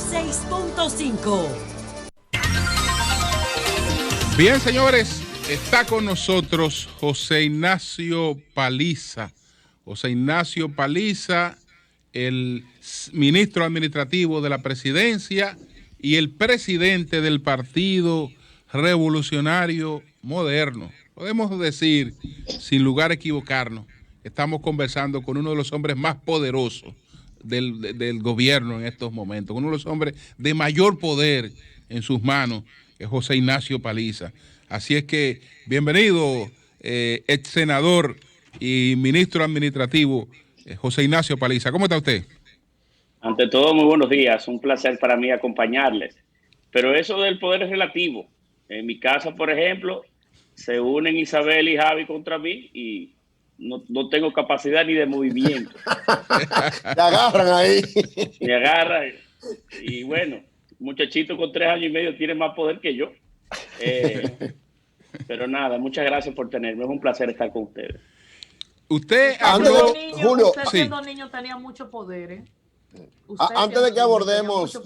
106.5. Bien, señores, está con nosotros José Ignacio Paliza. José Ignacio Paliza, el ministro administrativo de la presidencia y el presidente del Partido Revolucionario Moderno. Podemos decir, sin lugar a equivocarnos, estamos conversando con uno de los hombres más poderosos del gobierno en estos momentos, uno de los hombres de mayor poder en sus manos, es José Ignacio Paliza. Así es que, bienvenido, ex senador y ministro administrativo, José Ignacio Paliza. ¿Cómo está usted? Ante todo, muy buenos días. Un placer para mí acompañarles. Pero eso del poder es relativo. En mi casa, por ejemplo, se unen Isabel y Javi contra mí y no tengo capacidad ni de movimiento. Te agarran ahí. Me agarran. Y bueno, muchachito con 3 años y medio tiene más poder que yo. Pero nada, muchas gracias por tenerme. Es un placer estar con ustedes. Usted habló, Julio, usted sí. siendo niño tenía mucho poder, Antes de que abordemos,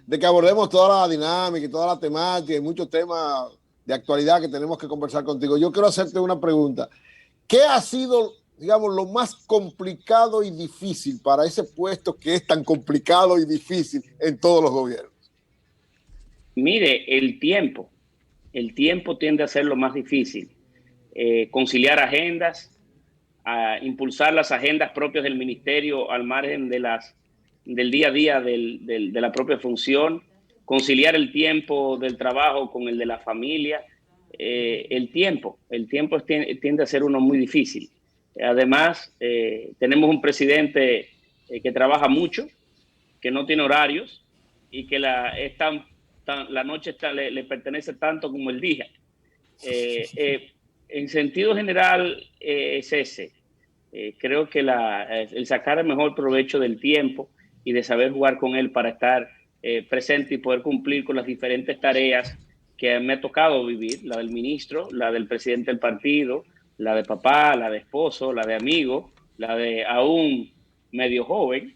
de que abordemos toda la dinámica y toda la temática y muchos temas de actualidad que tenemos que conversar contigo, yo quiero hacerte una pregunta. ¿Qué ha sido, digamos, lo más complicado y difícil para ese puesto que es tan complicado y difícil en todos los gobiernos? Mire, el tiempo tiende a ser lo más difícil. Conciliar agendas, a impulsar las agendas propias del ministerio al margen del día a día de la propia función, conciliar el tiempo del trabajo con el de la familia. El tiempo tiende a ser uno muy difícil. Además, tenemos un presidente que trabaja mucho, que no tiene horarios y que la noche le pertenece tanto como el día. En sentido general es ese. Creo que el sacar el mejor provecho del tiempo y de saber jugar con él para estar presente y poder cumplir con las diferentes tareas que me ha tocado vivir, la del ministro, la del presidente del partido, la de papá, la de esposo, la de amigo, la de aún medio joven.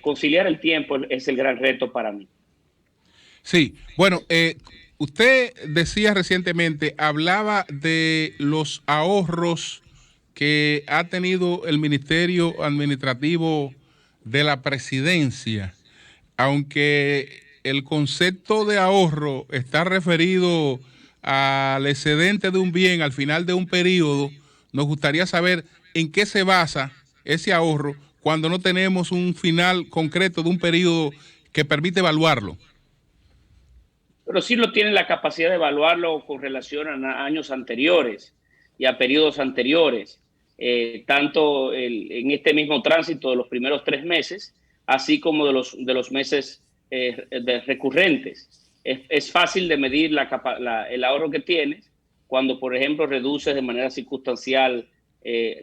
Conciliar el tiempo es el gran reto para mí. Sí, bueno, usted decía recientemente, hablaba de los ahorros que ha tenido el Ministerio Administrativo de la Presidencia, aunque el concepto de ahorro está referido al excedente de un bien al final de un periodo. Nos gustaría saber en qué se basa ese ahorro cuando no tenemos un final concreto de un periodo que permite evaluarlo. Pero sí no tienen la capacidad de evaluarlo con relación a años anteriores y a periodos anteriores, tanto en este mismo tránsito de los primeros 3 meses, así como de los meses recurrentes. Es fácil de medir el ahorro que tienes cuando, por ejemplo, reduces de manera circunstancial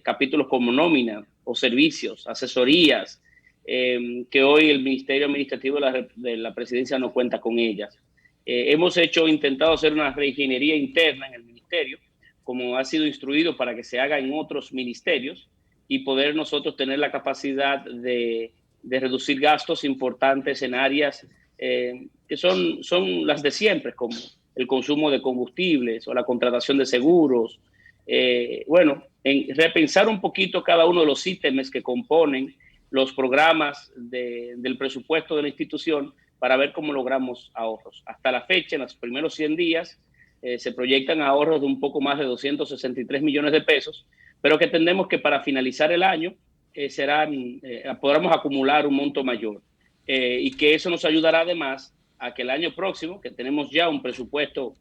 capítulos como nómina o servicios, asesorías, que hoy el Ministerio Administrativo de la Presidencia no cuenta con ellas. Hemos intentado hacer una reingeniería interna en el ministerio, como ha sido instruido para que se haga en otros ministerios y poder nosotros tener la capacidad de reducir gastos importantes en áreas que son las de siempre, como el consumo de combustibles o la contratación de seguros. En repensar un poquito cada uno de los ítems que componen los programas del presupuesto de la institución para ver cómo logramos ahorros. Hasta la fecha, en los primeros 100 días, se proyectan ahorros de un poco más de 263 millones de pesos, pero que entendemos que para finalizar el año podremos acumular un monto mayor y que eso nos ayudará además a que el año próximo, que tenemos ya un presupuesto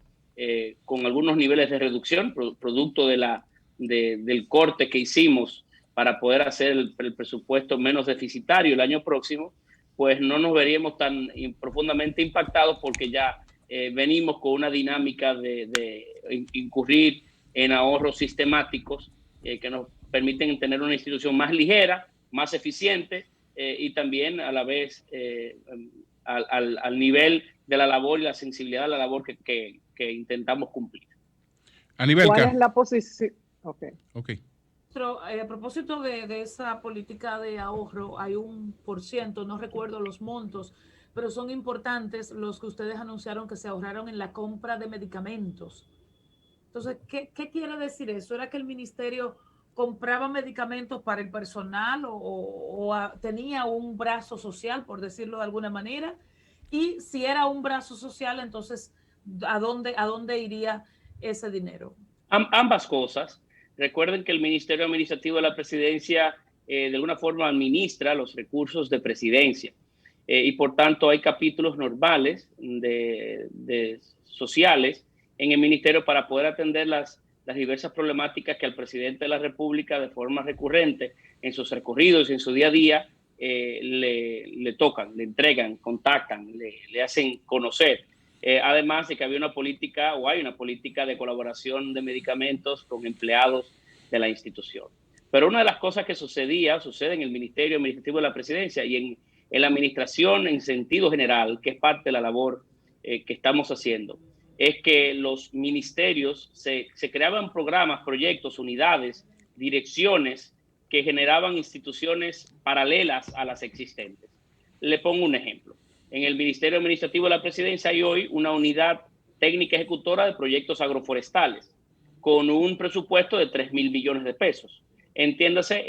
con algunos niveles de reducción, producto del corte que hicimos para poder hacer el presupuesto menos deficitario el año próximo, pues no nos veríamos tan profundamente impactados porque ya venimos con una dinámica de incurrir en ahorros sistemáticos que nos permiten tener una institución más ligera, más eficiente y también a la vez al nivel de la labor y la sensibilidad de la labor que intentamos cumplir. Aníbal, ¿cuál es la posición? Okay. ministro, a propósito de esa política de ahorro, hay un por ciento, no recuerdo los montos, pero son importantes los que ustedes anunciaron que se ahorraron en la compra de medicamentos. Entonces, ¿qué quiere decir eso? ¿Era que el ministerio compraba medicamentos para el personal o tenía un brazo social, por decirlo de alguna manera? Y si era un brazo social, entonces, ¿a dónde iría ese dinero? Ambas cosas. Recuerden que el Ministerio Administrativo de la Presidencia de alguna forma administra los recursos de presidencia y por tanto hay capítulos normales de sociales en el ministerio para poder atender las diversas problemáticas que al presidente de la República de forma recurrente en sus recorridos y en su día a día le tocan, le entregan, contactan, le hacen conocer. Además de que había una política o hay una política de colaboración de medicamentos con empleados de la institución. Pero una de las cosas que sucede en el Ministerio Administrativo de la Presidencia y en la administración en sentido general, que es parte de la labor que estamos haciendo, es que los ministerios se creaban programas, proyectos, unidades, direcciones que generaban instituciones paralelas a las existentes. Le pongo un ejemplo. En el Ministerio Administrativo de la Presidencia hay hoy una unidad técnica ejecutora de proyectos agroforestales con un presupuesto de 3.000 millones de pesos. Entiéndase,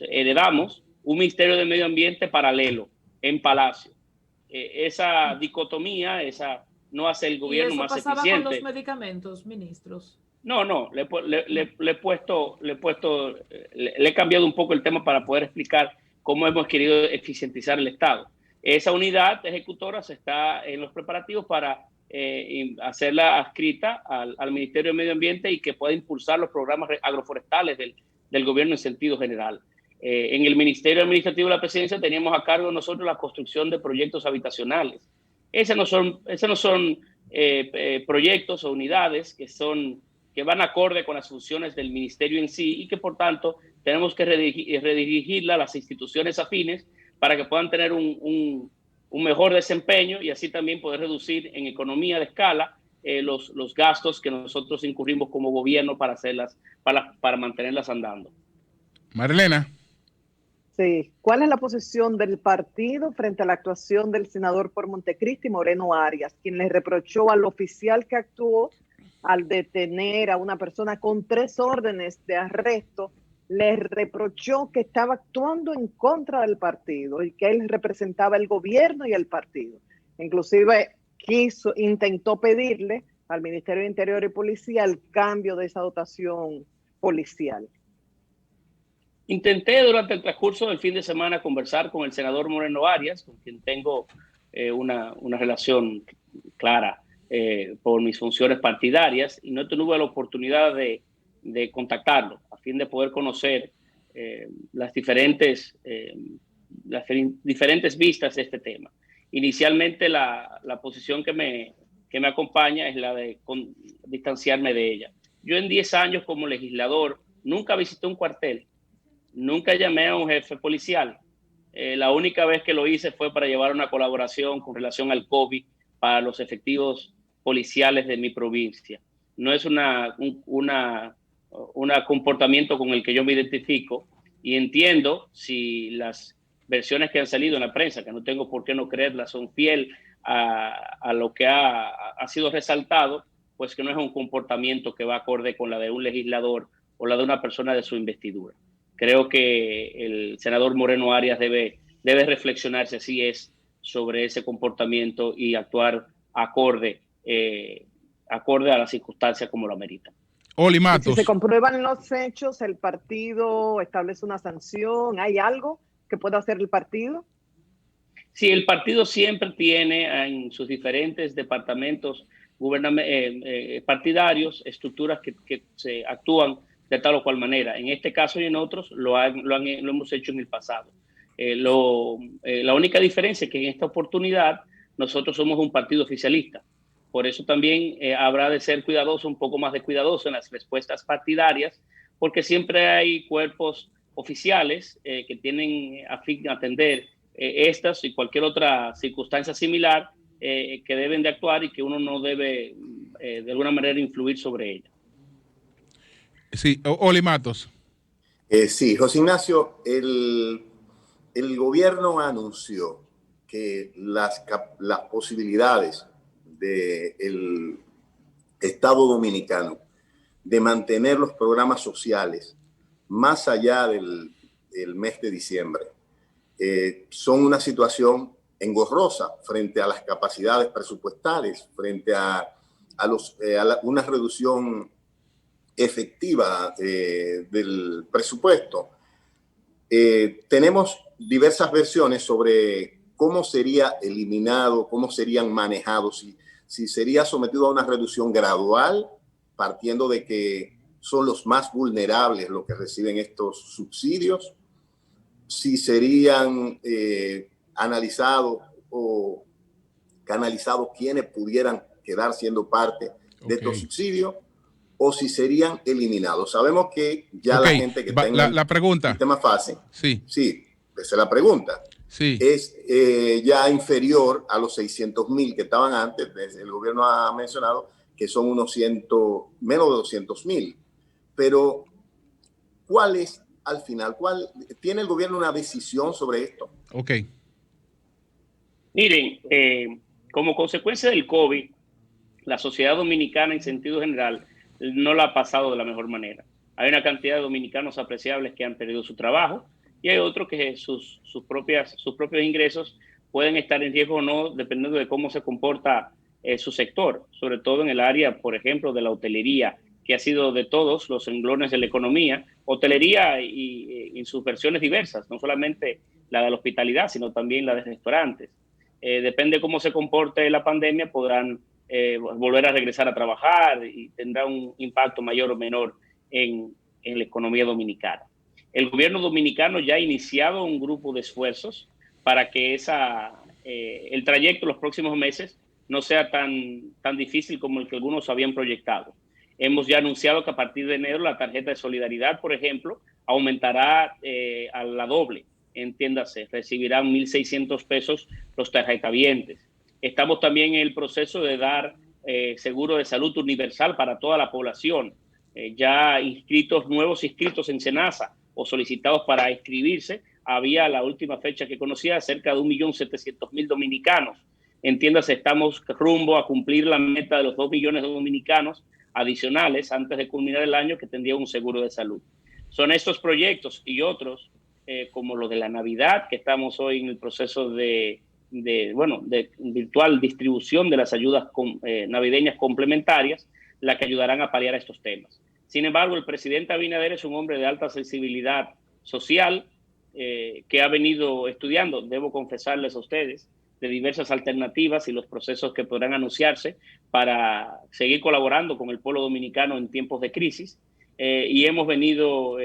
heredamos un Ministerio de Medio Ambiente paralelo en Palacio. Esa dicotomía, no hace el gobierno más eficiente. ¿Y eso pasaba con los medicamentos, ministros? No, le he cambiado un poco el tema para poder explicar cómo hemos querido eficientizar el Estado. Esa unidad ejecutora se está en los preparativos para hacerla adscrita al Ministerio de Medio Ambiente y que pueda impulsar los programas agroforestales del gobierno en sentido general. En el Ministerio Administrativo de la Presidencia teníamos a cargo nosotros la construcción de proyectos habitacionales. Esos no son proyectos o unidades que van acorde con las funciones del ministerio en sí y que por tanto tenemos que redirigirla a las instituciones afines para que puedan tener un mejor desempeño y así también poder reducir en economía de escala los gastos que nosotros incurrimos como gobierno para mantenerlas andando. Marilena. Sí. ¿Cuál es la posición del partido frente a la actuación del senador por Montecristi, Moreno Arias, quien le reprochó al oficial que actuó al detener a una persona con 3 órdenes de arresto? Le reprochó que estaba actuando en contra del partido y que él representaba el gobierno y el partido. Inclusive intentó pedirle al Ministerio de Interior y Policía el cambio de esa dotación policial. Intenté durante el transcurso del fin de semana conversar con el senador Moreno Arias, con quien tengo una relación clara por mis funciones partidarias, y no tuve la oportunidad de contactarlo a fin de poder conocer las diferentes vistas de este tema. Inicialmente la posición que me acompaña es la de distanciarme de ella. Yo en 10 años como legislador nunca visité un cuartel, nunca llamé a un jefe policial. La única vez que lo hice fue para llevar una colaboración con relación al COVID para los efectivos policiales de mi provincia. No es un comportamiento con el que yo me identifico y entiendo si las versiones que han salido en la prensa, que no tengo por qué no creerlas, son fiel a lo que ha sido resaltado, pues que no es un comportamiento que va acorde con la de un legislador o la de una persona de su investidura. Creo que el senador Moreno Arias debe reflexionarse si es sobre ese comportamiento y actuar acorde a las circunstancias como lo ameritan. Oli Matos. Si se comprueban los hechos, ¿el partido establece una sanción? ¿Hay algo que pueda hacer el partido? Sí, el partido siempre tiene en sus diferentes departamentos partidarios estructuras que se actúan de tal o cual manera. En este caso y en otros lo hemos hecho en el pasado. La única diferencia es que en esta oportunidad nosotros somos un partido oficialista. Por eso también habrá de ser cuidadoso, un poco más de cuidadoso en las respuestas partidarias, porque siempre hay cuerpos oficiales que tienen a fin de atender estas y cualquier otra circunstancia similar que deben de actuar y que uno no debe de alguna manera influir sobre ella. Sí, Oli Matos. Sí, José Ignacio, el gobierno anunció que las posibilidades del Estado Dominicano de mantener los programas sociales más allá del mes de diciembre son una situación engorrosa frente a las capacidades presupuestales, frente a una reducción efectiva del presupuesto. Tenemos diversas versiones sobre cómo sería eliminado, cómo serían manejados, si sería sometido a una reducción gradual, partiendo de que son los más vulnerables los que reciben estos subsidios, si serían analizados o canalizados quienes pudieran quedar siendo parte de estos subsidios, o si serían eliminados. Sabemos que ya la gente que tenga la pregunta. el sistema fácil, sí, esa es la pregunta, sí, es ya inferior a los 600,000 que estaban antes. El gobierno ha mencionado que son menos de 200,000. Pero, ¿cuál es al final? ¿Tiene el gobierno una decisión sobre esto? Ok. Miren, como consecuencia del COVID, la sociedad dominicana en sentido general no la ha pasado de la mejor manera. Hay una cantidad de dominicanos apreciables que han perdido su trabajo y hay otros que sus propios ingresos pueden estar en riesgo o no, dependiendo de cómo se comporta su sector, sobre todo en el área, por ejemplo, de la hotelería, que ha sido de todos los renglones de la economía, hotelería y sus versiones diversas, no solamente la de la hospitalidad, sino también la de restaurantes. Depende cómo se comporte la pandemia, podrán volver a regresar a trabajar y tendrá un impacto mayor o menor en la economía dominicana. El gobierno dominicano ya ha iniciado un grupo de esfuerzos para que el trayecto los próximos meses no sea tan difícil como el que algunos habían proyectado. Hemos ya anunciado que a partir de enero la tarjeta de solidaridad, por ejemplo, aumentará a la doble. Entiéndase, recibirán 1.600 pesos los tarjetavientes. Estamos también en el proceso de dar seguro de salud universal para toda la población. Ya nuevos inscritos en SENASA o solicitados para inscribirse, había la última fecha que conocía cerca de 1.700.000 dominicanos. Entiéndase, estamos rumbo a cumplir la meta de los 2 millones de dominicanos adicionales antes de culminar el año que tendrían un seguro de salud. Son estos proyectos y otros, como lo de la Navidad, que estamos hoy en el proceso de virtual distribución de las ayudas navideñas complementarias, las que ayudarán a paliar estos temas. Sin embargo, el presidente Abinader es un hombre de alta sensibilidad social que ha venido estudiando, debo confesarles a ustedes, de diversas alternativas y los procesos que podrán anunciarse para seguir colaborando con el pueblo dominicano en tiempos de crisis. Y hemos venido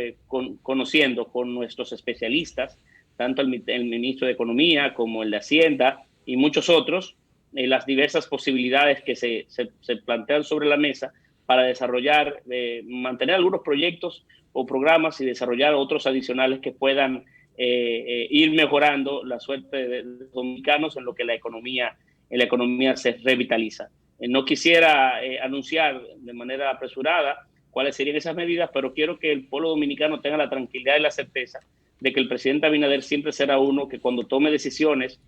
conociendo con nuestros especialistas, tanto el ministro de Economía como el de Hacienda y muchos otros, las diversas posibilidades que se plantean sobre la mesa para desarrollar, mantener algunos proyectos o programas y desarrollar otros adicionales que puedan ir mejorando la suerte de los dominicanos en lo que la economía se revitaliza. No quisiera anunciar de manera apresurada cuáles serían esas medidas, pero quiero que el pueblo dominicano tenga la tranquilidad y la certeza de que el presidente Abinader siempre será uno que cuando tome decisiones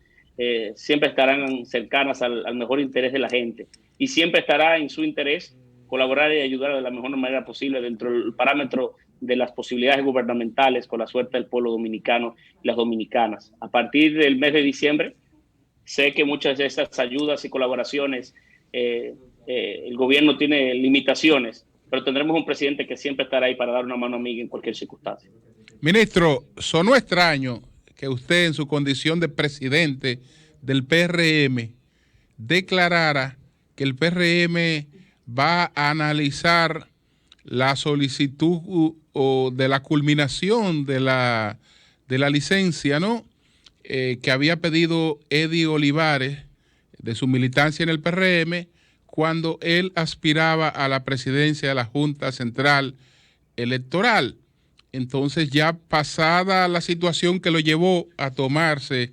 siempre estarán cercanas al mejor interés de la gente y siempre estará en su interés colaborar y ayudar de la mejor manera posible dentro del parámetro de las posibilidades gubernamentales con la suerte del pueblo dominicano y las dominicanas. A partir del mes de diciembre, sé que muchas de estas ayudas y colaboraciones el gobierno tiene limitaciones, pero tendremos un presidente que siempre estará ahí para dar una mano amiga en cualquier circunstancia. Ministro, sonó extraño que usted en su condición de presidente del PRM declarara que el PRM va a analizar la solicitud o de la culminación de la licencia, ¿no? Que había pedido Eddie Olivares de su militancia en el PRM cuando él aspiraba a la presidencia de la Junta Central Electoral. Entonces, ya pasada la situación que lo llevó a tomarse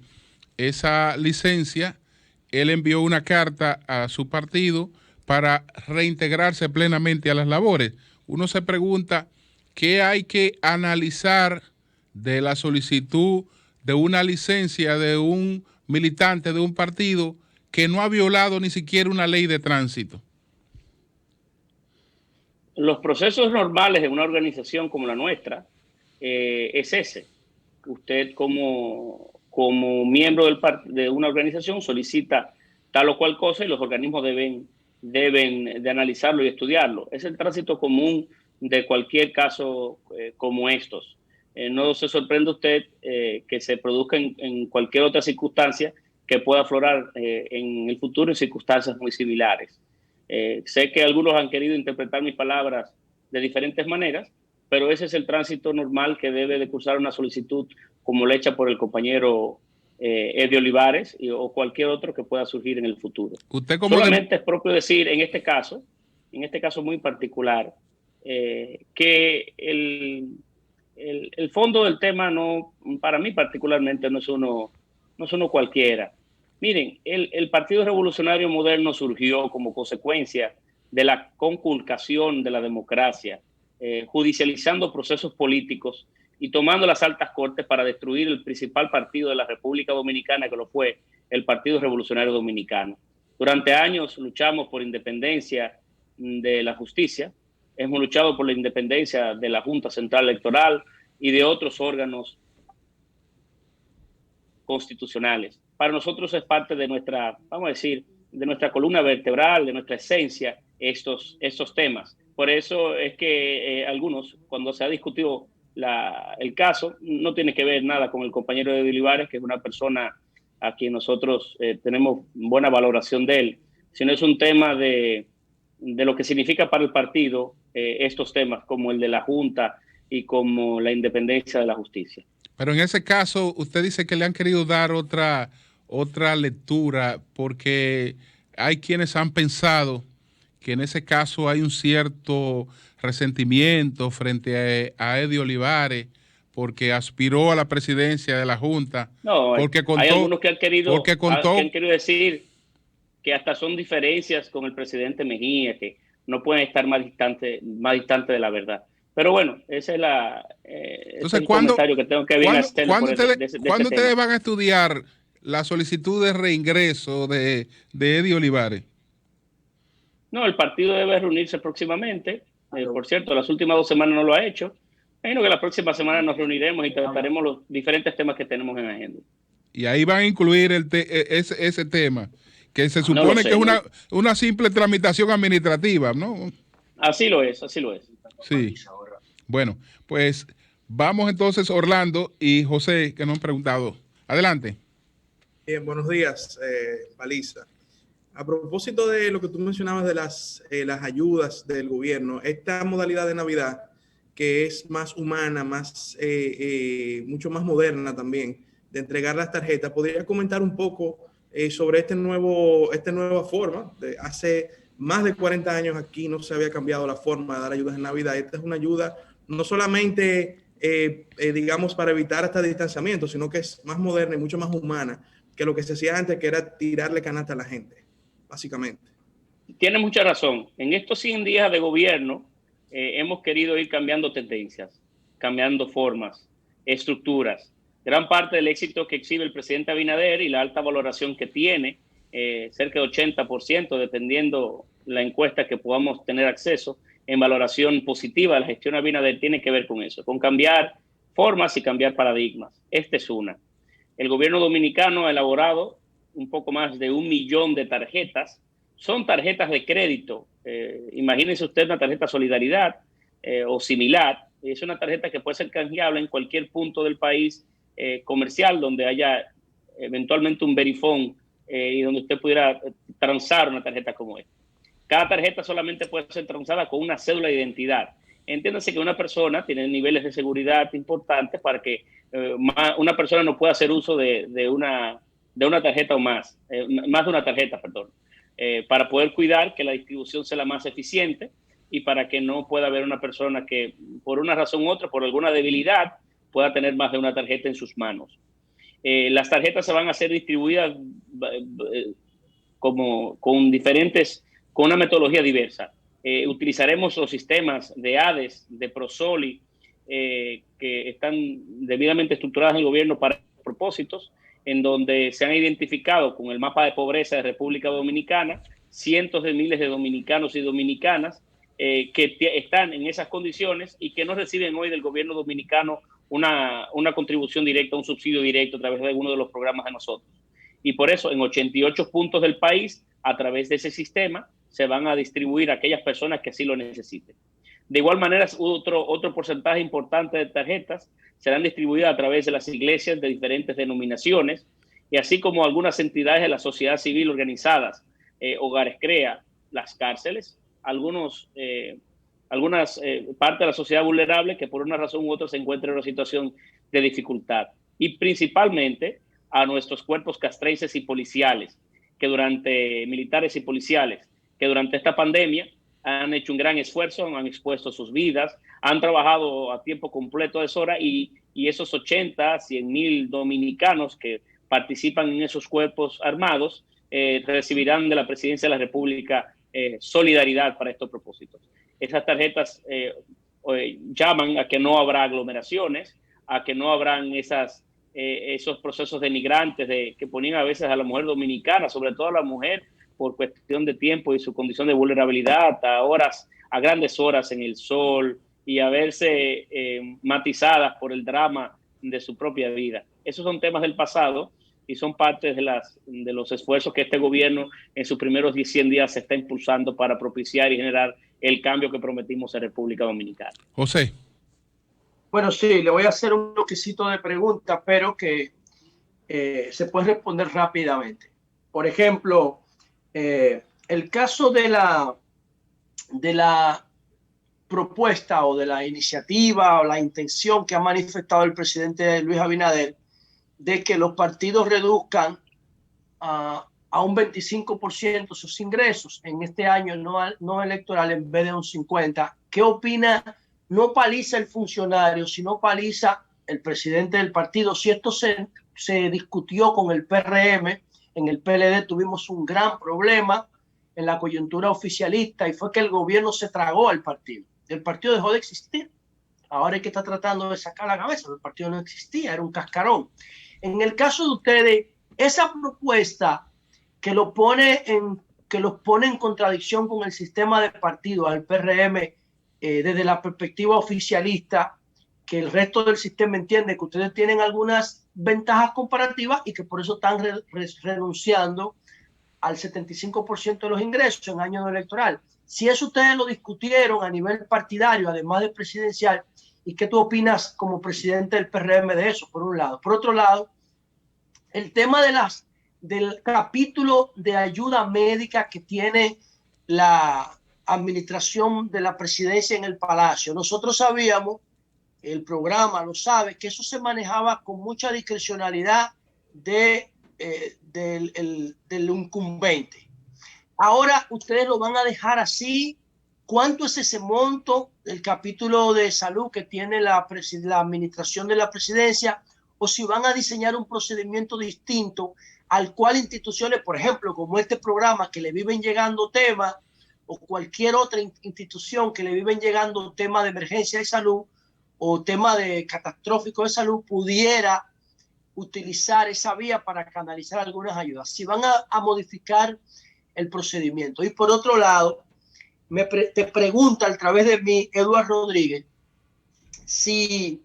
esa licencia, él envió una carta a su partido para reintegrarse plenamente a las labores. Uno se pregunta ¿qué hay que analizar de la solicitud de una licencia de un militante de un partido que no ha violado ni siquiera una ley de tránsito? Los procesos normales de una organización como la nuestra es ese. Usted como miembro de una organización solicita tal o cual cosa y los organismos deben de analizarlo y estudiarlo. Es el tránsito común de cualquier caso como estos. No se sorprende usted que se produzca en cualquier otra circunstancia que pueda aflorar en el futuro en circunstancias muy similares. Sé que algunos han querido interpretar mis palabras de diferentes maneras, pero ese es el tránsito normal que debe de cursar una solicitud como la hecha por el compañero Eddie Olivares o cualquier otro que pueda surgir en el futuro. Solamente es propio decir en este caso muy particular, que el fondo del tema no, para mí particularmente no es uno cualquiera. Miren, el Partido Revolucionario Moderno surgió como consecuencia de la conculcación de la democracia, judicializando procesos políticos y tomando las altas cortes para destruir el principal partido de la República Dominicana, que lo fue el Partido Revolucionario Dominicano. Durante años luchamos por independencia de la justicia, hemos luchado por la independencia de la Junta Central Electoral y de otros órganos constitucionales. Para nosotros es parte de nuestra, vamos a decir, de nuestra columna vertebral, de nuestra esencia, estos temas. Por eso es que algunos, cuando se ha discutido el caso, no tiene que ver nada con el compañero de Olivares, que es una persona a quien nosotros tenemos buena valoración de él, sino es un tema de lo que significa para el partido estos temas, como el de la Junta y como la independencia de la justicia. Pero en ese caso, usted dice que le han querido dar otra lectura, porque hay quienes han pensado que en ese caso hay un cierto resentimiento frente a Eddie Olivares, porque aspiró a la presidencia de la Junta. No, porque contó, hay algunos que han querido decir que hasta son diferencias con el presidente Mejía, que no pueden estar más distante de la verdad. Pero bueno, ese es el comentario que tengo que venir a hacer. ¿Cuándo ustedes van a estudiar la solicitud de reingreso de Eddie Olivares? No, el partido debe reunirse próximamente. Por cierto, las últimas 2 semanas no lo ha hecho. Imagino que la próxima semana nos reuniremos y trataremos los diferentes temas que tenemos en agenda. Y ahí van a incluir ese tema, que se supone que es una simple tramitación administrativa, ¿no? Así lo es. Sí. Bueno, pues vamos entonces, Orlando y José, que nos han preguntado. Adelante. Bien, buenos días, Paliza. A propósito de lo que tú mencionabas de las ayudas del gobierno, esta modalidad de Navidad, que es más humana, mucho más moderna también, de entregar las tarjetas, ¿podría comentar un poco sobre esta nueva forma? Hace más de 40 años aquí no se había cambiado la forma de dar ayudas en Navidad. Esta es una ayuda no solamente, digamos, para evitar hasta distanciamiento, sino que es más moderna y mucho más humana que lo que se hacía antes, que era tirarle canasta a la gente, básicamente. Tiene mucha razón. En estos 100 días de gobierno hemos querido ir cambiando tendencias, cambiando formas, estructuras. Gran parte del éxito que exhibe el presidente Abinader y la alta valoración que tiene, cerca de 80%, dependiendo la encuesta que podamos tener acceso, en valoración positiva de la gestión Abinader, tiene que ver con eso, con cambiar formas y cambiar paradigmas. Esta es una. El gobierno dominicano ha elaborado un poco más de 1 millón de tarjetas. Son tarjetas de crédito. Imagínense usted una tarjeta Solidaridad o similar. Es una tarjeta que puede ser canjeable en cualquier punto del país comercial donde haya eventualmente un verifón y donde usted pudiera transar una tarjeta como esta. Cada tarjeta solamente puede ser transada con una cédula de identidad. Entiéndase que una persona tiene niveles de seguridad importantes para que una persona no pueda hacer uso de una tarjeta o más de una tarjeta, perdón, para poder cuidar que la distribución sea la más eficiente y para que no pueda haber una persona que por una razón u otra, por alguna debilidad, pueda tener más de una tarjeta en sus manos. Las tarjetas se van a ser distribuidas con una metodología diversa. Utilizaremos los sistemas de ADES, de Prosoli que están debidamente estructuradas en el gobierno para propósitos, en donde se han identificado con el mapa de pobreza de República Dominicana cientos de miles de dominicanos y dominicanas que están en esas condiciones y que no reciben hoy del gobierno dominicano una contribución directa, un subsidio directo a través de alguno de los programas de nosotros. Y por eso en 88 puntos del país, a través de ese sistema, se van a distribuir a aquellas personas que así lo necesiten. De igual manera, otro porcentaje importante de tarjetas serán distribuidas a través de las iglesias de diferentes denominaciones, y así como algunas entidades de la sociedad civil organizadas, Hogares Crea, las cárceles, algunas partes de la sociedad vulnerable que por una razón u otra se encuentran en una situación de dificultad. Y principalmente a nuestros cuerpos castrenses y policiales, militares y policiales, que durante esta pandemia han hecho un gran esfuerzo, han expuesto sus vidas, han trabajado a tiempo completo a deshora y esos 80, 100,000 dominicanos que participan en esos cuerpos armados recibirán de la Presidencia de la República solidaridad para estos propósitos. Esas tarjetas llaman a que no habrá aglomeraciones, a que no habrán esos procesos denigrantes que ponían a veces a la mujer dominicana, sobre todo a la mujer, por cuestión de tiempo y su condición de vulnerabilidad, a grandes horas en el sol y a verse matizadas por el drama de su propia vida. Esos son temas del pasado y son parte de los esfuerzos que este gobierno en sus primeros 100 días se está impulsando para propiciar y generar el cambio que prometimos en República Dominicana. José. Bueno, sí, le voy a hacer un bloquecito de preguntas, pero que se puede responder rápidamente. Por ejemplo, el caso de la propuesta o de la iniciativa o la intención que ha manifestado el presidente Luis Abinader de que los partidos reduzcan a un 25% sus ingresos en este año no electoral en vez de un 50%. ¿Qué opina? No paliza el funcionario, sino paliza el presidente del partido. Si esto se discutió con el PRM, en el PLD tuvimos un gran problema en la coyuntura oficialista y fue que el gobierno se tragó al partido. El partido dejó de existir. Ahora hay que estar tratando de sacar la cabeza. El partido no existía, era un cascarón. En el caso de ustedes, esa propuesta que los pone en contradicción con el sistema de partidos, al PRM, desde la perspectiva oficialista, que el resto del sistema entiende que ustedes tienen algunas ventajas comparativas y que por eso están renunciando al 75% de los ingresos en año electoral. Si eso ustedes lo discutieron a nivel partidario, además de presidencial, ¿y qué tú opinas como presidente del PRM de eso, por un lado? Por otro lado, el tema del capítulo de ayuda médica que tiene la administración de la presidencia en el Palacio. Nosotros sabíamos, el programa lo sabe, que eso se manejaba con mucha discrecionalidad del incumbente. Ahora ustedes lo van a dejar así. ¿Cuánto es ese monto del capítulo de salud que tiene la administración de la presidencia? O si van a diseñar un procedimiento distinto al cual instituciones, por ejemplo, como este programa que le viven llegando temas, o cualquier otra institución que le viven llegando temas de emergencia de salud o tema de catastrófico de salud, pudiera utilizar esa vía para canalizar algunas ayudas. Si van a modificar el procedimiento. Y por otro lado, te pregunta a través de mí, Eduardo Rodríguez, si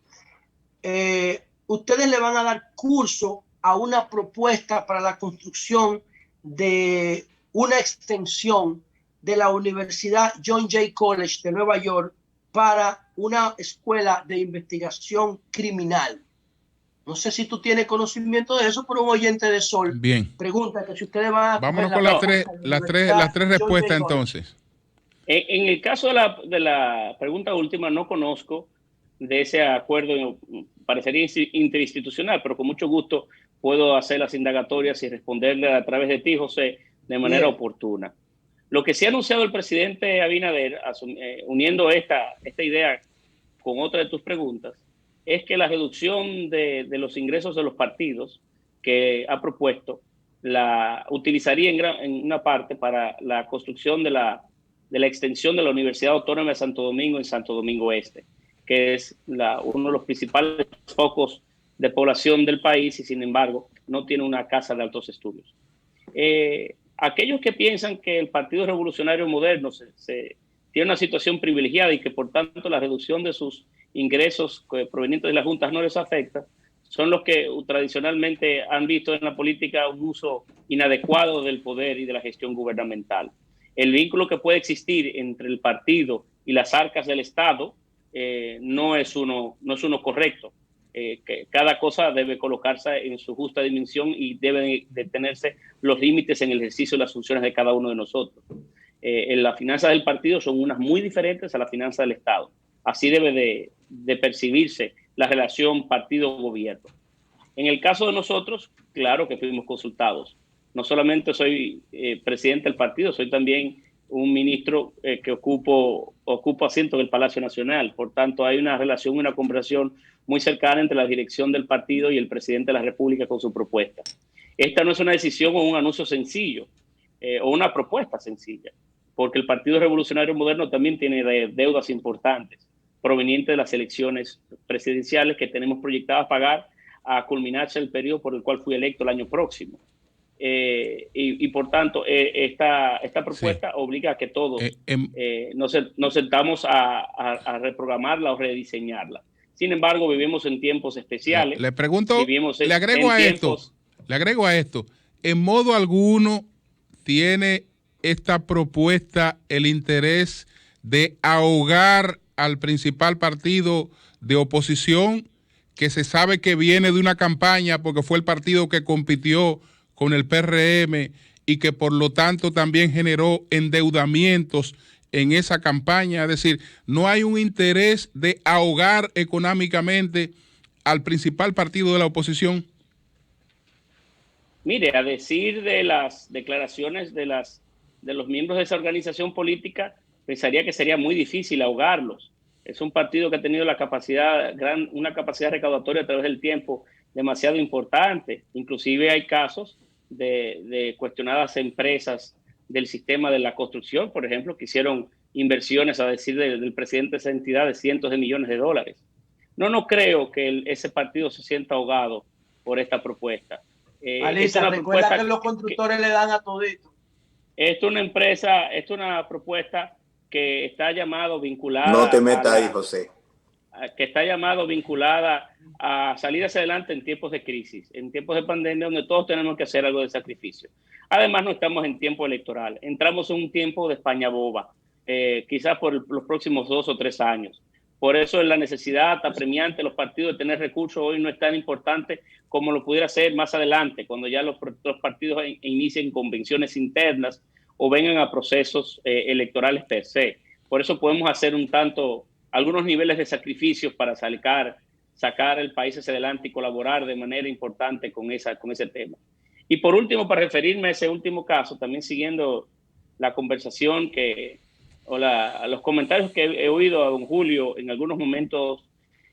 ustedes le van a dar curso a una propuesta para la construcción de una extensión de la Universidad John Jay College de Nueva York para una escuela de investigación criminal. No sé si tú tienes conocimiento de eso, pero un oyente de Sol pregunta que si ustedes van a... Vámonos con las tres respuestas entonces. En el caso de la pregunta última, no conozco de ese acuerdo, parecería interinstitucional, pero con mucho gusto puedo hacer las indagatorias y responderle a través de ti, José, de manera oportuna. Lo que sí ha anunciado el presidente Abinader, uniendo esta idea con otra de tus preguntas, es que la reducción de los ingresos de los partidos que ha propuesto la utilizaría en una parte para la construcción de la extensión de la Universidad Autónoma de Santo Domingo en Santo Domingo Este. que es uno de los principales focos de población del país y sin embargo no tiene una casa de altos estudios. Aquellos que piensan que el Partido Revolucionario Moderno tiene una situación privilegiada y que por tanto la reducción de sus ingresos provenientes de las juntas no les afecta, son los que tradicionalmente han visto en la política un uso inadecuado del poder y de la gestión gubernamental. El vínculo que puede existir entre el partido y las arcas del Estado no es uno correcto. Que cada cosa debe colocarse en su justa dimensión y deben detenerse los límites en el ejercicio de las funciones de cada uno de nosotros. Las finanzas del partido son unas muy diferentes a las finanzas del Estado. Así debe de percibirse la relación partido-gobierno. En el caso de nosotros, claro que fuimos consultados. No solamente soy presidente del partido, soy también un ministro que ocupo asiento en el Palacio Nacional. Por tanto, hay una relación, una conversación muy cercana entre la dirección del partido y el presidente de la República con su propuesta. Esta no es una decisión o un anuncio sencillo o una propuesta sencilla, porque el Partido Revolucionario Moderno también tiene deudas importantes provenientes de las elecciones presidenciales que tenemos proyectadas pagar a culminarse el periodo por el cual fui electo el año próximo. Y por tanto, esta propuesta obliga a que todos nos sentamos a reprogramarla o rediseñarla. Sin embargo, vivimos en tiempos especiales. Le pregunto, le agrego a esto, ¿en modo alguno tiene esta propuesta el interés de ahogar al principal partido de oposición, que se sabe que viene de una campaña porque fue el partido que compitió con el PRM y que por lo tanto también generó endeudamientos en esa campaña? Es decir, no hay un interés de ahogar económicamente al principal partido de la oposición. Mire, a decir de las declaraciones de los miembros de esa organización política, pensaría que sería muy difícil ahogarlos. Es un partido que ha tenido una capacidad recaudatoria a través del tiempo demasiado importante. Inclusive hay casos de cuestionadas empresas del sistema de la construcción, por ejemplo, que hicieron inversiones, a decir del presidente de esa entidad, de cientos de millones de dólares. No creo que ese partido se sienta ahogado por esta propuesta. Alisa, recuerda que los constructores le dan a todito. Esto es una propuesta que está vinculada. No te metas ahí, José. Que está vinculada a salir hacia adelante en tiempos de crisis, en tiempos de pandemia, donde todos tenemos que hacer algo de sacrificio. Además, no estamos en tiempo electoral, entramos en un tiempo de España boba, quizás por los próximos 2 o 3 años. Por eso la necesidad apremiante de los partidos de tener recursos hoy no es tan importante como lo pudiera ser más adelante, cuando ya los partidos inicien convenciones internas o vengan a procesos electorales per se. Por eso podemos hacer algunos niveles de sacrificios para sacar el país hacia adelante y colaborar de manera importante con ese tema. Y por último, para referirme a ese último caso, también siguiendo la conversación a los comentarios que he oído a don Julio en algunos momentos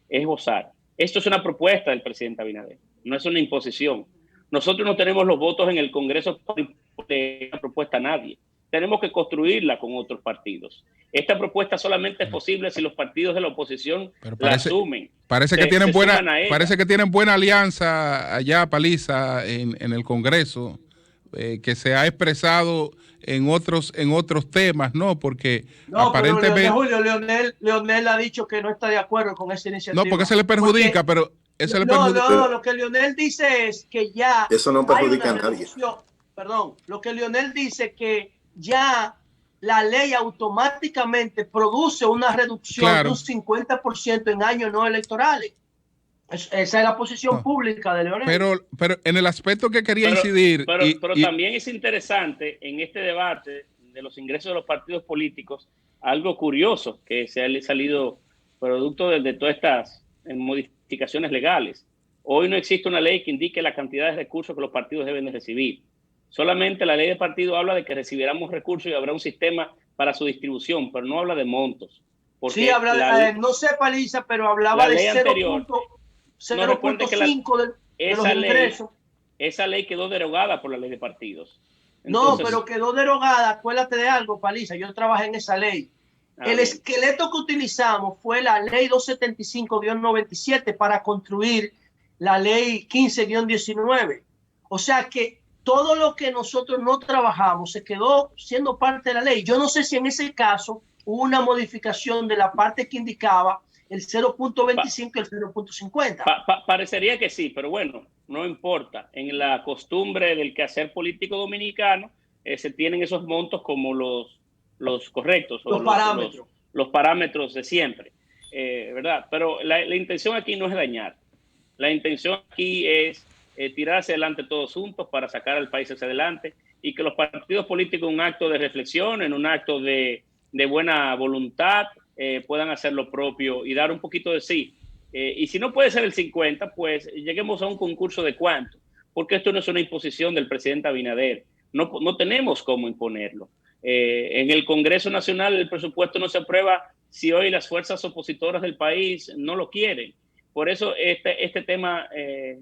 esbozar. Esto es una propuesta del presidente Abinader, no es una imposición. Nosotros no tenemos los votos en el Congreso para imponer una propuesta a nadie. Tenemos que construirla con otros partidos. Esta propuesta solamente es posible si los partidos de la oposición la asumen. Parece que tienen buena alianza allá, Paliza, en el Congreso, que se ha expresado en otros temas, ¿no? Porque aparentemente... Pero Julio, Leonel ha dicho que no está de acuerdo con esa iniciativa. No, porque se le perjudica, lo que Leonel dice es que ya... Eso no perjudica a nadie. Perdón, lo que Leonel dice es que ya la ley automáticamente produce una reducción de un 50% en años no electorales. Esa es la posición pública de Leonel. Pero en el aspecto que quería incidir... Pero también es interesante en este debate de los ingresos de los partidos políticos, algo curioso que se ha salido producto de todas estas modificaciones legales. Hoy no existe una ley que indique la cantidad de recursos que los partidos deben de recibir. Solamente la ley de partido habla de que recibiremos recursos y habrá un sistema para su distribución, pero no habla de montos. Sí, no sé, Paliza, pero hablaba de 0.5 de los ingresos. Esa ley quedó derogada por la ley de partidos. Entonces, no, pero quedó derogada. Acuérdate de algo, Paliza. Yo trabajé en esa ley. El esqueleto que utilizamos fue la ley 275-97 para construir la ley 15-19. O sea que todo lo que nosotros no trabajamos se quedó siendo parte de la ley. Yo no sé si en ese caso hubo una modificación de la parte que indicaba el 0.25 y el 0.50. Parecería que sí, pero bueno, no importa. En la costumbre del quehacer político dominicano se tienen esos montos como los correctos, los parámetros de siempre, ¿verdad? Pero la intención aquí no es dañar. La intención aquí es tirar hacia adelante todos juntos para sacar al país hacia adelante y que los partidos políticos en un acto de reflexión, en un acto de buena voluntad, puedan hacer lo propio y dar un poquito de sí. Y si no puede ser el 50, pues lleguemos a un concurso de cuánto, porque esto no es una imposición del presidente Abinader. No tenemos cómo imponerlo. En el Congreso Nacional el presupuesto no se aprueba si hoy las fuerzas opositoras del país no lo quieren. Por eso este tema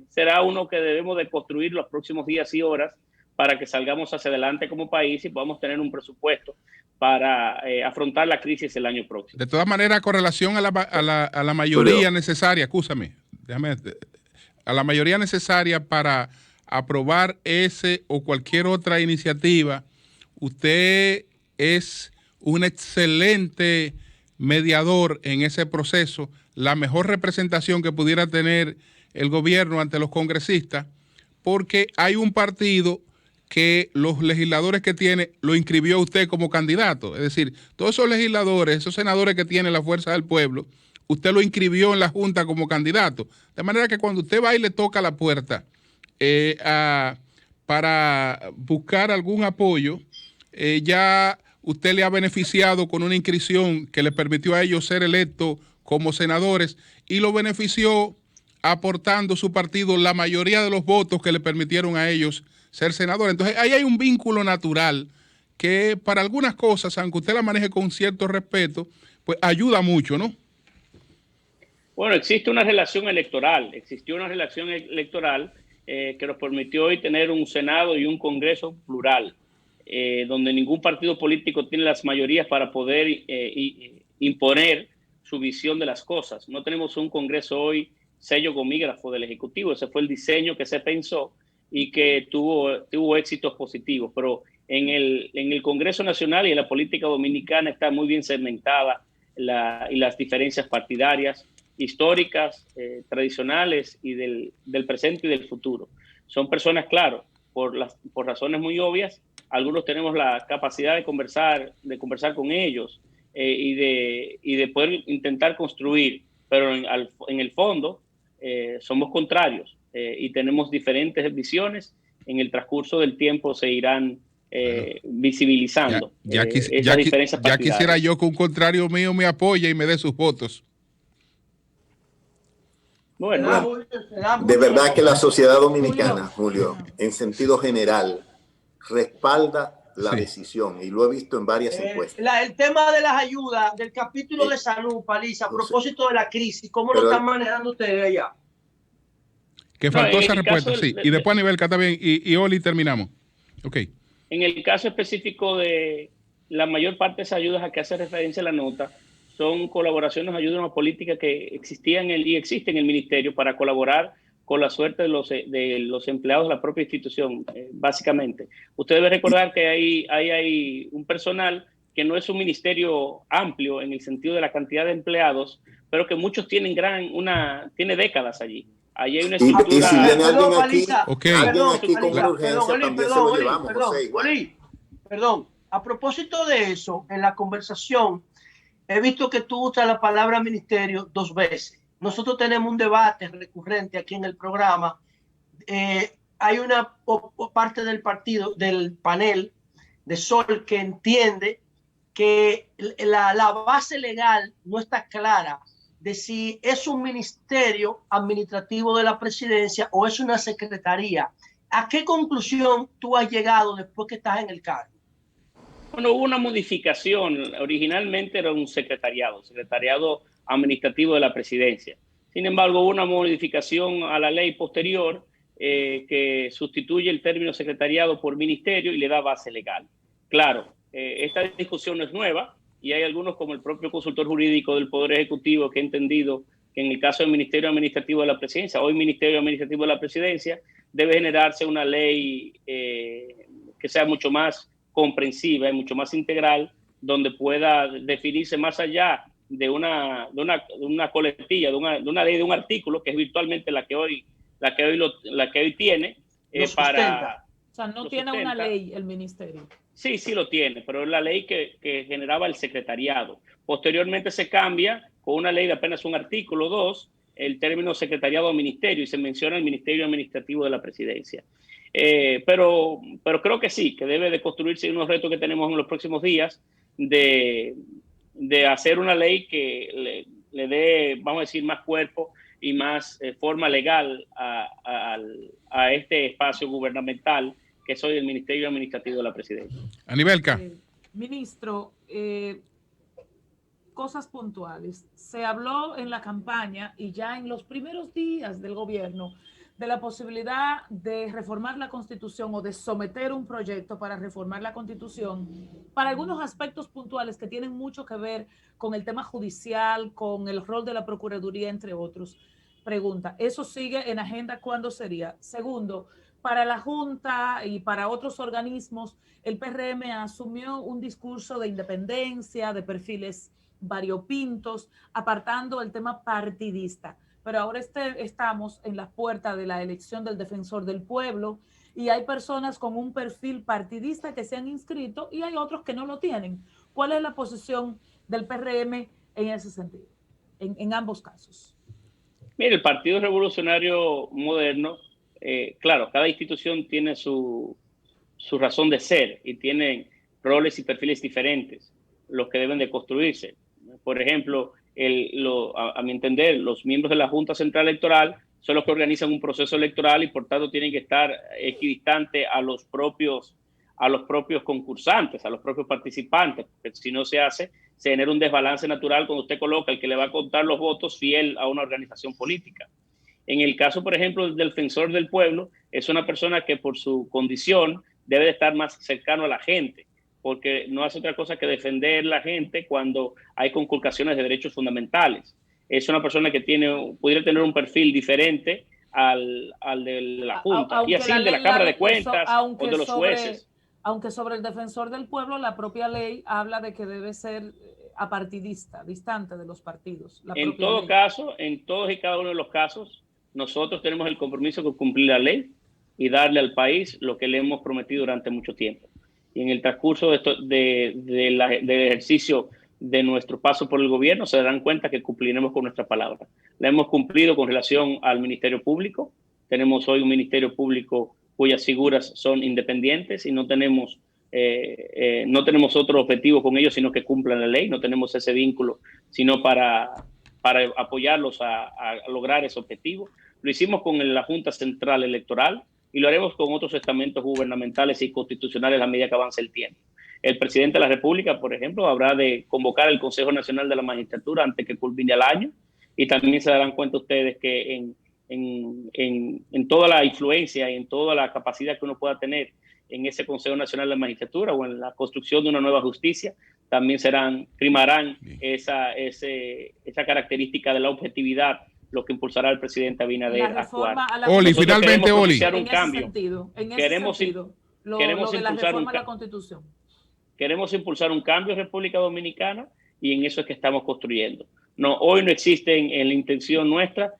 será uno que debemos de construir los próximos días y horas para que salgamos hacia adelante como país y podamos tener un presupuesto para afrontar la crisis el año próximo. De todas maneras, con relación a la mayoría necesaria, a la mayoría necesaria para aprobar ese o cualquier otra iniciativa, usted es un excelente mediador en ese proceso, la mejor representación que pudiera tener el gobierno ante los congresistas, porque hay un partido que los legisladores que tiene lo inscribió usted como candidato. Es decir, todos esos legisladores, esos senadores que tienen la fuerza del pueblo, usted lo inscribió en la Junta como candidato. De manera que cuando usted va y le toca la puerta para buscar algún apoyo, ya usted le ha beneficiado con una inscripción que le permitió a ellos ser electos como senadores y lo benefició aportando su partido la mayoría de los votos que le permitieron a ellos ser senadores. Entonces ahí hay un vínculo natural que para algunas cosas, aunque usted la maneje con cierto respeto, pues ayuda mucho, ¿no? Bueno, existió una relación electoral que nos permitió hoy tener un Senado y un Congreso plural, donde ningún partido político tiene las mayorías para poder imponer su visión de las cosas. No tenemos un Congreso hoy sello gomígrafo del Ejecutivo. Ese fue el diseño que se pensó y que tuvo éxitos positivos. Pero en el Congreso Nacional y en la política dominicana está muy bien segmentada y las diferencias partidarias, históricas, tradicionales y del presente y del futuro. Son personas, claro, por razones muy obvias. Algunos tenemos la capacidad de conversar con ellos y de poder intentar construir, pero en el fondo somos contrarios y tenemos diferentes visiones. En el transcurso del tiempo se irán visibilizando esas diferencias partidarias. Ya quisiera yo que un contrario mío me apoye y me dé sus votos. Bueno, de verdad que la sociedad dominicana, Julio, en sentido general, respalda la decisión y lo he visto en varias encuestas. El tema de las ayudas del capítulo de salud, Paliza, a propósito de la crisis, ¿cómo lo están manejando ustedes allá? Que faltó esa respuesta, sí. Y después a nivel está bien. Y Oli, terminamos. Ok. En el caso específico de la mayor parte de esas ayudas a que hace referencia la nota, son colaboraciones, ayudas políticas que existían y existen en el ministerio para colaborar con la suerte de los empleados de la propia institución, básicamente. Usted debe recordar que hay un personal que no es un ministerio amplio en el sentido de la cantidad de empleados, pero que muchos tienen tiene décadas allí. Allí hay una estructura. Y si viene alguien aquí con urgencia, también se lo llevamos, José. Perdón. A propósito de eso, en la conversación, he visto que tú usas la palabra ministerio 2 veces. Nosotros tenemos un debate recurrente aquí en el programa. Hay una parte del panel de Sol que entiende que la base legal no está clara de si es un ministerio administrativo de la presidencia o es una secretaría. ¿A qué conclusión tú has llegado después que estás en el cargo? Bueno, hubo una modificación. Originalmente era un secretariado administrativo de la presidencia. Sin embargo, hubo una modificación a la ley posterior que sustituye el término secretariado por ministerio y le da base legal. Claro, esta discusión no es nueva. y hay algunos como el propio consultor jurídico del Poder Ejecutivo que ha entendido que en el caso del Ministerio Administrativo de la Presidencia, hoy Ministerio Administrativo de la Presidencia, debe generarse una ley que sea mucho más comprensiva y mucho más integral, donde pueda definirse más allá de una coletilla, de una ley, de un artículo, que es virtualmente la que hoy tiene, para... O sea, no tiene una ley el ministerio. Sí, sí lo tiene, pero es la ley que generaba el secretariado. Posteriormente se cambia con una ley de apenas un artículo 2, el término secretariado o ministerio, y se menciona el Ministerio Administrativo de la Presidencia. Pero creo que sí, que debe de construirse unos retos que tenemos en los próximos días de hacer una ley que le dé, vamos a decir, más cuerpo y más forma legal a este espacio gubernamental que soy el Ministerio Administrativo de la Presidencia. Anibelka. Ministro, cosas puntuales. Se habló en la campaña y ya en los primeros días del gobierno de la posibilidad de reformar la Constitución o de someter un proyecto para reformar la Constitución para algunos aspectos puntuales que tienen mucho que ver con el tema judicial, con el rol de la Procuraduría, entre otros. Pregunta, ¿eso sigue en agenda? ¿Cuándo sería? Segundo, para la Junta y para otros organismos, el PRM asumió un discurso de independencia, de perfiles variopintos, apartando el tema partidista. Pero ahora estamos en la puerta de la elección del defensor del pueblo y hay personas con un perfil partidista que se han inscrito y hay otros que no lo tienen. ¿Cuál es la posición del PRM en ese sentido, en ambos casos? Mire, el Partido Revolucionario Moderno, claro, cada institución tiene su razón de ser y tiene roles y perfiles diferentes, los que deben de construirse. Por ejemplo, a mi entender, los miembros de la Junta Central Electoral son los que organizan un proceso electoral y por tanto tienen que estar equidistantes a los propios concursantes, a los propios participantes, porque si no se hace, se genera un desbalance natural cuando usted coloca el que le va a contar los votos fiel a una organización política. En el caso, por ejemplo, del defensor del pueblo, es una persona que por su condición debe de estar más cercano a la gente, porque no hace otra cosa que defender la gente cuando hay conculcaciones de derechos fundamentales. Es una persona que pudiera tener un perfil diferente al de la Junta, y así el de la Cámara de Cuentas o de los jueces. Aunque sobre el defensor del pueblo, la propia ley habla de que debe ser apartidista, distante de los partidos. En todo caso, en todos y cada uno de los casos, nosotros tenemos el compromiso de cumplir la ley y darle al país lo que le hemos prometido durante mucho tiempo. Y en el transcurso del ejercicio de nuestro paso por el gobierno se darán cuenta que cumpliremos con nuestra palabra. La hemos cumplido con relación al Ministerio Público. Tenemos hoy un Ministerio Público cuyas figuras son independientes y no tenemos otro objetivo con ellos sino que cumplan la ley. No tenemos ese vínculo sino para apoyarlos a lograr ese objetivo. Lo hicimos con la Junta Central Electoral y lo haremos con otros estamentos gubernamentales y constitucionales a medida que avance el tiempo. El presidente de la República, por ejemplo, habrá de convocar el Consejo Nacional de la Magistratura antes que culmine el año, y también se darán cuenta ustedes que en toda la influencia y en toda la capacidad que uno pueda tener en ese Consejo Nacional de la Magistratura o en la construcción de una nueva justicia, también primarán esa característica de la objetividad, lo que impulsará al presidente Abinader a actuar. Oli, finalmente, Oli. Queremos impulsar un cambio en República Dominicana y en eso es que estamos construyendo. Hoy no existe en la intención nuestra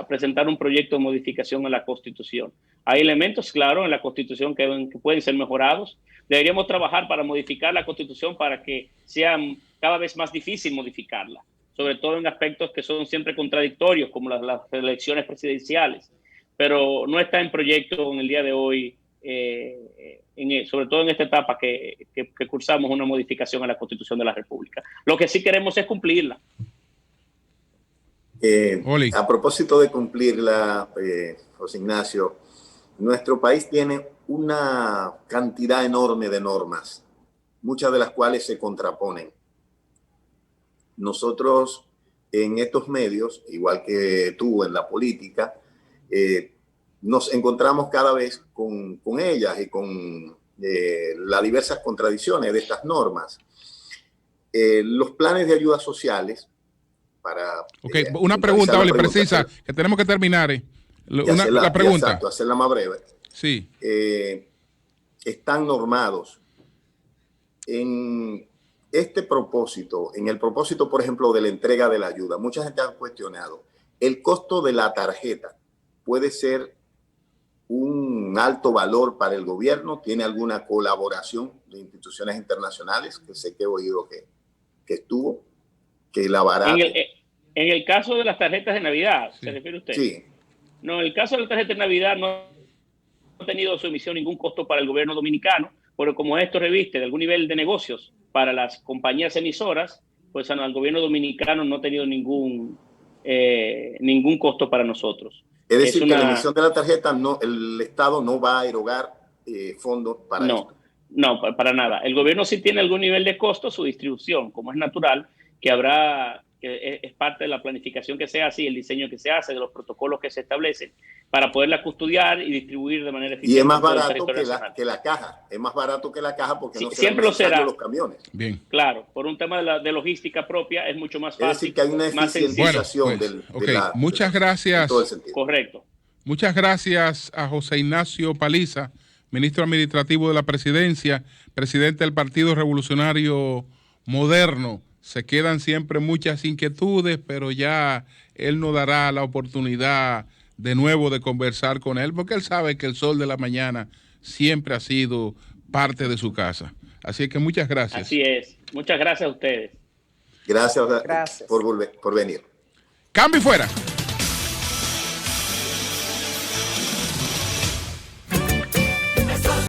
presentar un proyecto de modificación a la Constitución. Hay elementos, claro, en la Constitución que pueden ser mejorados. Deberíamos trabajar para modificar la Constitución para que sea cada vez más difícil modificarla, sobre todo en aspectos que son siempre contradictorios, como las elecciones presidenciales. Pero no está en proyecto en el día de hoy, sobre todo en esta etapa que cursamos una modificación a la Constitución de la República. Lo que sí queremos es cumplirla. A propósito de cumplirla, José Ignacio, nuestro país tiene una cantidad enorme de normas, muchas de las cuales se contraponen. Nosotros en estos medios, igual que tú en la política, nos encontramos cada vez con ellas y con las diversas contradicciones de estas normas. los planes de ayudas sociales para... una pregunta, Oli, precisa, que tenemos que terminar. La pregunta. Exacto, hacerla más breve. Sí. Están normados en este propósito, en el propósito, por ejemplo, de la entrega de la ayuda. Mucha gente ha cuestionado. El costo de la tarjeta puede ser un alto valor para el gobierno. ¿Tiene alguna colaboración de instituciones internacionales? Que sé que he oído que estuvo, que la barate. En el caso de las tarjetas de Navidad, sí. ¿Se refiere usted? Sí. No, en el caso de la tarjeta de Navidad no ha tenido su emisión ningún costo para el gobierno dominicano, pero como esto reviste de algún nivel de negocios para las compañías emisoras, pues al gobierno dominicano no ha tenido ningún costo para nosotros. Es decir, que la emisión de la tarjeta, el Estado no va a erogar fondos para esto. No, para nada. El gobierno sí tiene algún nivel de costo, su distribución, como es natural, que es parte de la planificación que se hace y el diseño que se hace, de los protocolos que se establecen, para poderla custodiar y distribuir de manera eficiente. Y es más barato que la caja. Es más barato que la caja porque no siempre lo será. Los camiones. Bien. Claro, por un tema de logística propia es mucho más fácil. Es decir, que hay una eficientización muchas gracias. Todo el sentido. Correcto. Muchas gracias a José Ignacio Paliza, ministro administrativo de la Presidencia, presidente del Partido Revolucionario Moderno. Se quedan siempre muchas inquietudes, pero ya él nos dará la oportunidad de nuevo de conversar con él, porque él sabe que el sol de la mañana siempre ha sido parte de su casa. Así que muchas gracias. Así es. Muchas gracias a ustedes. Gracias. Por venir. Cambio y fuera.